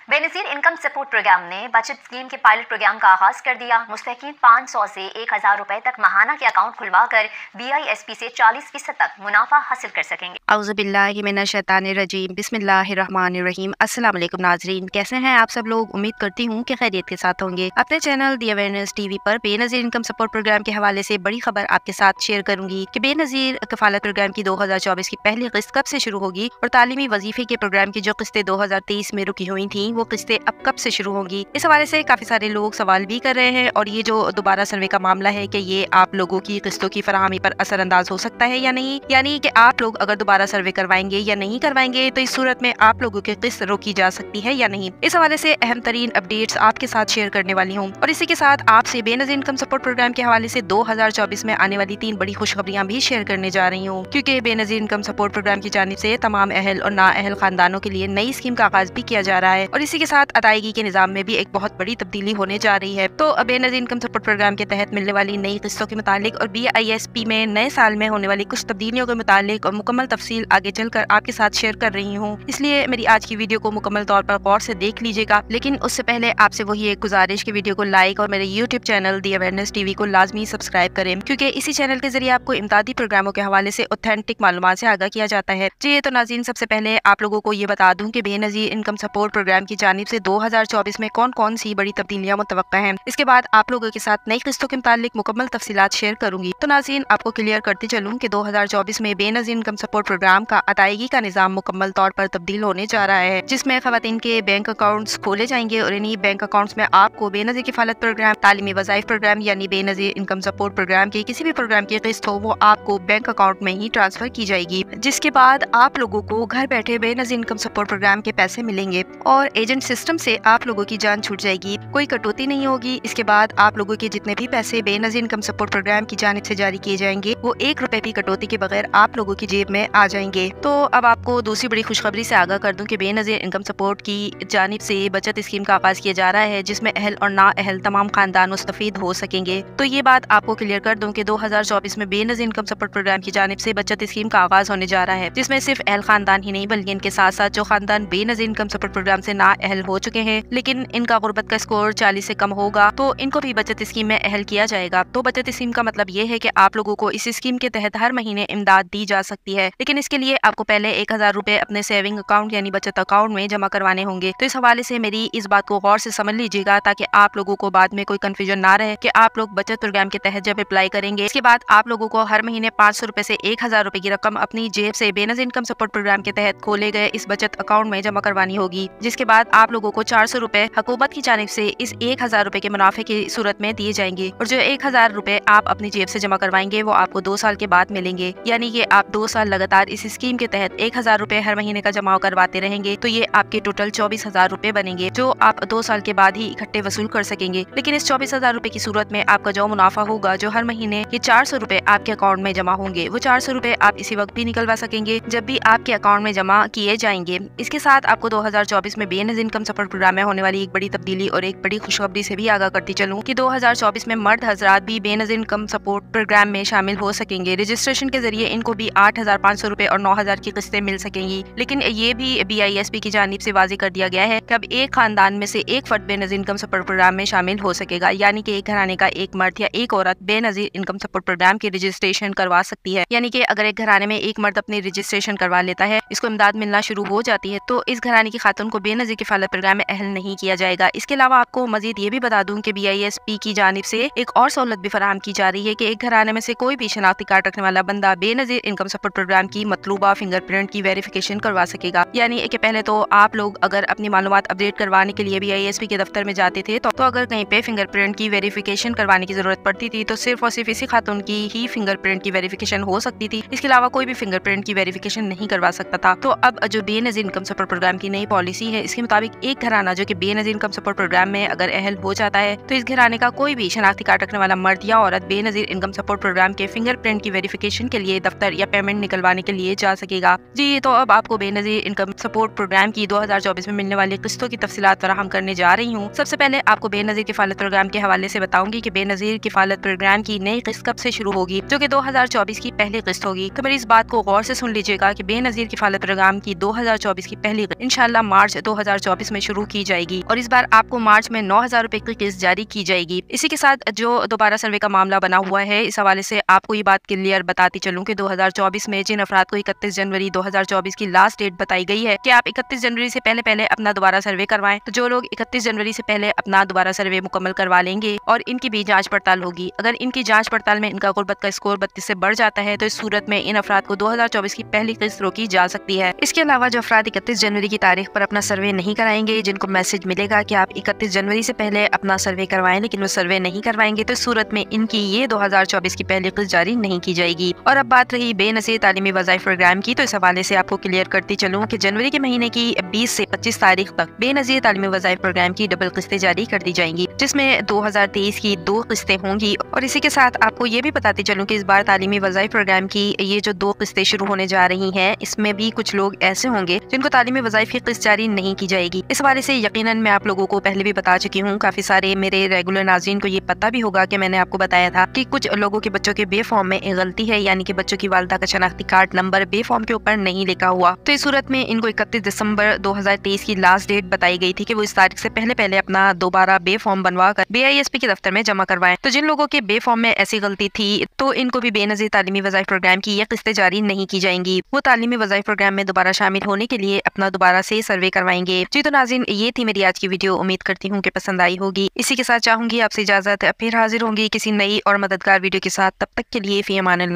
Benazir income support programme ने बचत scheme के पायलट प्रोग्राम का आगाज कर दिया। मुस्तहिकीन 500 से 1000 रुपए तक माहाना के अकाउंट खुलवाकर BISP से 40% तक मुनाफा हासिल कर सकेंगे। औज़ुबिल्लाहि मिनश्शैतानिर्रजीम, बिस्मिल्लाहिर्रहमानिर्रहीम। अस्सलाम वालेकुम नाज़रीन, कैसे हैं आप सब लोग? उम्मीद करती हूँ कि खैरियत के साथ होंगे। अपने चैनल दी अवेयरनेस टीवी पर बेनज़ीर इनकम सपोर्ट प्रोग्राम के हवाले से बड़ी खबर आपके साथ शेयर करूंगी कि बेनज़ीर कफालत प्रोग्राम की 2024 की पहली किस्त कब से शुरू होगी और तालीमी वजीफे के प्रोग्राम की जो किस्तें 2023 में रुकी हुई थी वो किस्तें अब कब से शुरू होंगी। इस हवाले से काफी सारे लोग सवाल भी कर रहे हैं और ये जो दोबारा सर्वे का मामला है कि ये आप लोगों की किस्तों की फराहमी पर असरअंदाज हो सकता है या नहीं, यानी कि आप लोग अगर दोबारा सर्वे करवाएंगे या नहीं करवाएंगे तो इस सूरत में आप लोगों की किस्त रोकी जा सकती है या नहीं। इस हवाले से अहम तरीन अपडेट्स आपके साथ शेयर करने वाली हूँ और इसी के साथ आपसे बेनज़ीर इनकम सपोर्ट प्रोग्राम के हवाले से 2024 में आने वाली 3 बड़ी खुशखबरियां भी शेयर करने जा रही हूँ, क्योंकि बेनज़ीर इनकम सपोर्ट प्रोग्राम की जानिब से तमाम अहल और नाअहल खानदानों के लिए नई स्कीम का आगाज भी किया जा रहा है और इसी के साथ अदायगी के निजाम में भी एक बहुत बड़ी तब्दीली होने जा रही है। तो बेनज़ीर इनकम सपोर्ट प्रोग्राम के तहत मिलने वाली नई किस्तों के मुतालिक और BISP में नए साल में होने वाली कुछ तब्दीलियों के मुतालिक और मुकम्मल तफसील आगे चलकर आपके साथ शेयर कर रही हूँ, इसलिए मेरी आज की वीडियो को मुकम्मल तौर पर गौर से देख लीजिएगा। लेकिन उससे पहले आपसे वही एक गुजारिश की वीडियो को लाइक और मेरे YouTube चैनल दी अवेयरनेस टीवी को लाजमी सब्सक्राइब करें, क्योंकि इसी चैनल के जरिए आपको इमदादी प्रोग्रामों के हवाले से ऑथेंटिक मालूमात से आगाह किया जाता है। जी तो नाज़रीन, सबसे पहले आप लोगों को ये बता दूं कि बेनज़ीर इनकम सपोर्ट प्रोग्राम की जानिब से 2024 में कौन कौन सी बड़ी तब्दीलियां मुतवक्का हैं। इसके बाद आप लोगों के साथ नई किस्तों के मुतालिक मुकम्मल तफसीलात शेयर करूंगी। तो नाज़रीन, आपको क्लियर करती चलूं कि 2024 में बेनज़ीर इनकम सपोर्ट प्रोग्राम का अदायगी का निजाम मुकम्मल तौर पर तब्दील होने जा रहा है, जिसमें खवातीन के बैंक अकाउंट्स खोले जाएंगे और इन्हीं बैंक अकाउंट्स में आपको बेनज़ीर किफालत प्रोग्राम, तालीमी वज़ाइफ प्रोग्राम यानी बेनज़ीर इनकम सपोर्ट प्रोग्राम के किसी भी प्रोग्राम की किस्त हो वो आपको बैंक अकाउंट में ही ट्रांसफर की जाएगी, जिसके बाद आप लोगों को घर बैठे बेनज़ीर इनकम सपोर्ट प्रोग्राम के पैसे मिलेंगे और एजेंट सिस्टम से आप लोगों की जान छूट जाएगी, कोई कटौती नहीं होगी। इसके बाद आप लोगों के जितने भी पैसे बेनज़ीर इनकम सपोर्ट प्रोग्राम की जानिब से जारी किए जाएंगे वो 1 रुपए भी कटौती के बगैर आप लोगों की जेब में आ जाएंगे। तो अब आपको दूसरी बड़ी खुशखबरी से आगाह कर दूं कि बेनज़ीर इनकम सपोर्ट की जानिब से बचत स्कीम का आगाज किया जा रहा है, जिसमें अहल और ना अहल तमाम खानदान मुस्तफीद हो सकेंगे। तो ये बात आपको क्लियर कर दूं कि 2024 में बेनज़ीर इनकम सपोर्ट प्रोग्राम की जानिब से बचत स्कीम का आगाज होने जा रहा है, जिसमें सिर्फ अहल खानदान ही नहीं बल्कि इनके साथ साथ जो खानदान बेनज़ीर इनकम सपोर्ट प्रोग्राम से ना अहल हो चुके हैं लेकिन इनका गुर्बत का स्कोर 40 से कम होगा तो इनको भी बचत स्कीम में अहल किया जाएगा। तो बचत स्कीम का मतलब ये है कि आप लोगों को इस स्कीम के तहत हर महीने इमदाद दी जा सकती है, लेकिन इसके लिए आपको पहले 1000 रुपए अपने सेविंग अकाउंट यानी बचत अकाउंट में जमा करवाने होंगे। तो इस हवाले से मेरी इस बात को गौर से समझ लीजिएगा ताकि आप लोगों को बाद में कोई कंफ्यूजन ना रहे कि आप लोग बचत प्रोग्राम के तहत जब अप्लाई करेंगे इसके बाद आप लोगों को हर महीने 500 रुपए से 1000 रुपए की रकम अपनी जेब से बेनज़ीर इनकम सपोर्ट प्रोग्राम के तहत खोले गए इस बचत अकाउंट में जमा करवानी होगी, जिसके बाद आप लोगों को 400 रुपए हुकूमत की जानिब से इस 1000 रुपए के मुनाफे की सूरत में दिए जाएंगे और जो 1000 रुपए आप अपनी जेब से जमा करवाएंगे वो आपको 2 साल के बाद मिलेंगे, यानी कि आप 2 साल लगातार इस स्कीम के तहत 1000 रुपए हर महीने का जमा करवाते रहेंगे तो ये आपके टोटल 24,000 रुपए बनेंगे, जो आप 2 साल के बाद ही इकट्ठे वसूल कर सकेंगे। लेकिन इस 24,000 रुपए की सूरत में आपका जो मुनाफा होगा, जो हर महीने ये 400 रुपए आपके अकाउंट में जमा होंगे, वो 400 रुपए आप इसी वक्त भी निकलवा सकेंगे जब भी आपके अकाउंट में जमा किए जाएंगे। इसके साथ आपको 2024 में बेनज़ीर इनकम सपोर्ट प्रोग्राम में होने वाली एक बड़ी तब्दीली और एक बड़ी खुशखबरी से भी आगाह करती चलूं कि 2024 में मर्द हजरात भी बेनज़ीर इनकम सपोर्ट प्रोग्राम में शामिल हो सकेंगे। रजिस्ट्रेशन के जरिए इनको भी 8,500 रुपए और 9,000 की किस्तें मिल सकेंगी, लेकिन ये भी BISP की जानिब से वाज़ेह कर दिया गया है कि अब एक खानदान में से एक फर्द बेनज़ीर इनकम सपोर्ट प्रोग्राम में शामिल हो सकेगा, यानी कि एक घराने का एक मर्द या एक औरत बेनज़ीर इनकम सपोर्ट प्रोग्राम की रजिस्ट्रेशन करवा सकती है। यानी कि अगर एक घराने में एक मर्द अपनी रजिस्ट्रेशन करवा लेता है, इसको इमदाद मिलना शुरू हो जाती है, तो इस घराने की खातून को बेनज़ीर किफालत प्रोग्राम में अहल नहीं किया जाएगा। इसके अलावा आपको मजीद ये भी बता दूं कि BISP की जानिब से एक और सहूलत भी फराहम की जा रही है कि एक घराने में से कोई भी शनाख्ती कार्ड रखने वाला बंदा बेनज़ीर इनकम सपोर्ट प्रोग्राम की मतलूबा फिंगरप्रिंट की वेरिफिकेशन करवा सकेगा। यानी कि पहले तो आप लोग अगर अपनी मालूमात अपडेट करवाने के लिए BISP के दफ्तर में जाते थे तो अगर कहीं पे फिंगरप्रिंट की वेरिफिकेशन करवाने की जरूरत पड़ती थी तो सिर्फ और सिर्फ इसी खातून की ही फिंगरप्रिंट की वेरिफिकेशन हो सकती थी, इसके अलावा कोई भी फिंगरप्रिंट की वेरिफिकेशन नहीं करवा सकता था। तो अब जो बेनज़ीर इनकम सपोर्ट प्रोग्राम की नई पॉलिसी है, इसके मुताबिक एक घराना जो कि बेनज़ीर इनकम सपोर्ट प्रोग्राम में अगर अहल हो जाता है तो इस घराने का कोई भी शनाख्ती कार्ड रखने वाला मर्द या औरत बेनज़ीर इनकम सपोर्ट प्रोग्राम के फिंगरप्रिंट की वेरिफिकेशन के लिए दफ्तर या पेमेंट निकलवाने के लिए जा सकेगा। जी तो अब आपको बेनज़ीर इनकम सपोर्ट प्रोग्राम की 2024 में मिलने वाली किस्तों की तफसीलात फराहम करने जा रही हूँ। सबसे पहले आपको बेनज़ीर किफालत प्रोग्राम के हवाले से बताऊंगी कि बेनज़ीर किफालत प्रोग्राम की नई किस्त कब से शुरू होगी, जो कि 2024 की पहली किस्त होगी। तो मेरी इस बात को गौर से सुन लीजिएगा कि बेनज़ीर किफालत प्रोग्राम की 2024 की पहली किस्त इंशाल्लाह मार्च 2024 में शुरू की जाएगी और इस बार आपको मार्च में 9,000 रुपए की किस्त जारी की जाएगी। इसी के साथ जो दोबारा सर्वे का मामला बना हुआ है, इस हवाले से आपको ये बात क्लियर बताती चलूं कि 2024 में जिन अफराद को 31 जनवरी 2024 की लास्ट डेट बताई गई है कि आप 31 जनवरी से पहले अपना दोबारा सर्वे करवाएं, तो जो लोग 31 जनवरी से पहले अपना दोबारा सर्वे मुकम्मल करवा लेंगे और इनकी भी जांच पड़ताल होगी, अगर इनकी जांच पड़ताल में इनका गुर्बत का स्कोर 32 से बढ़ जाता है तो इस सूरत में इन अफराद को 2024 की पहली किस्त रोकी जा सकती है। इसके अलावा जो अफराद 31 जनवरी की तारीख पर अपना सर्वे नहीं कराएंगे, जिनको मैसेज मिलेगा कि आप 31 जनवरी से पहले अपना सर्वे करवाएं लेकिन वो सर्वे नहीं करवाएंगे, तो इस सूरत में इनकी ये 2024 की पहली किस्त जारी नहीं की जाएगी। और अब बात रही बेनज़ीर तालीमी वज़ाइफ प्रोग्राम की, तो इस हवाले से आपको क्लियर करती चलूं कि जनवरी के महीने की 20 से 25 तारीख तक बेनज़ीर तालीमी वज़ाइफ प्रोग्राम की डबल किस्तें जारी कर दी जाएंगी, जिसमें 2023 की 2 किस्तें होंगी। और इसी के साथ आपको ये भी बताती चलूं कि इस बार तालीमी वज़ाइफ प्रोग्राम की ये जो 2 किस्तें शुरू होने जा रही हैं, इसमें भी कुछ लोग ऐसे होंगे जिनको तालीमी वज़ाइफ की किस्त जारी नहीं की जाएगी। इस हवाले से यकीनन मैं आप लोगों को पहले भी बता चुकी हूँ, काफी सारे मेरे रेगुलर नाज़रीन को ये पता भी होगा कि मैंने आपको बताया था कि कुछ लोगों के बच्चों के बे फॉर्म में एक गलती है, यानी कि बच्चों की वालिदा का शनाख्ती कार्ड नंबर बे फॉर्म के ऊपर नहीं लिखा हुआ। तो इस सूरत में इनको 31 दिसंबर 2023 की लास्ट डेट बताई गई थी कि वो इस तारीख से पहले अपना दोबारा बे फॉर्म बनवा कर BISP के दफ्तर में जमा करवाएं। तो जिन लोगों के बे फॉर्म में ऐसी गलती थी तो इनको भी बेनज़ीर तालीमी वज़ाइफ प्रोग्राम की ये किस्तें जारी नहीं की जाएंगी। वो तालीमी वज़ाइफ प्रोग्राम में दोबारा शामिल होने के लिए अपना दोबारा से सर्वे करवाएंगे। जी तो नाज़रीन, ये थी मेरी आज की वीडियो, उम्मीद करती हूँ कि पसंद आई होगी। इसी के साथ चाहूंगी आपसे इजाजत, फिर हाजिर होंगी किसी नई और मददगार वीडियो के साथ। तब तक के लिए फी अमान अल्लाह।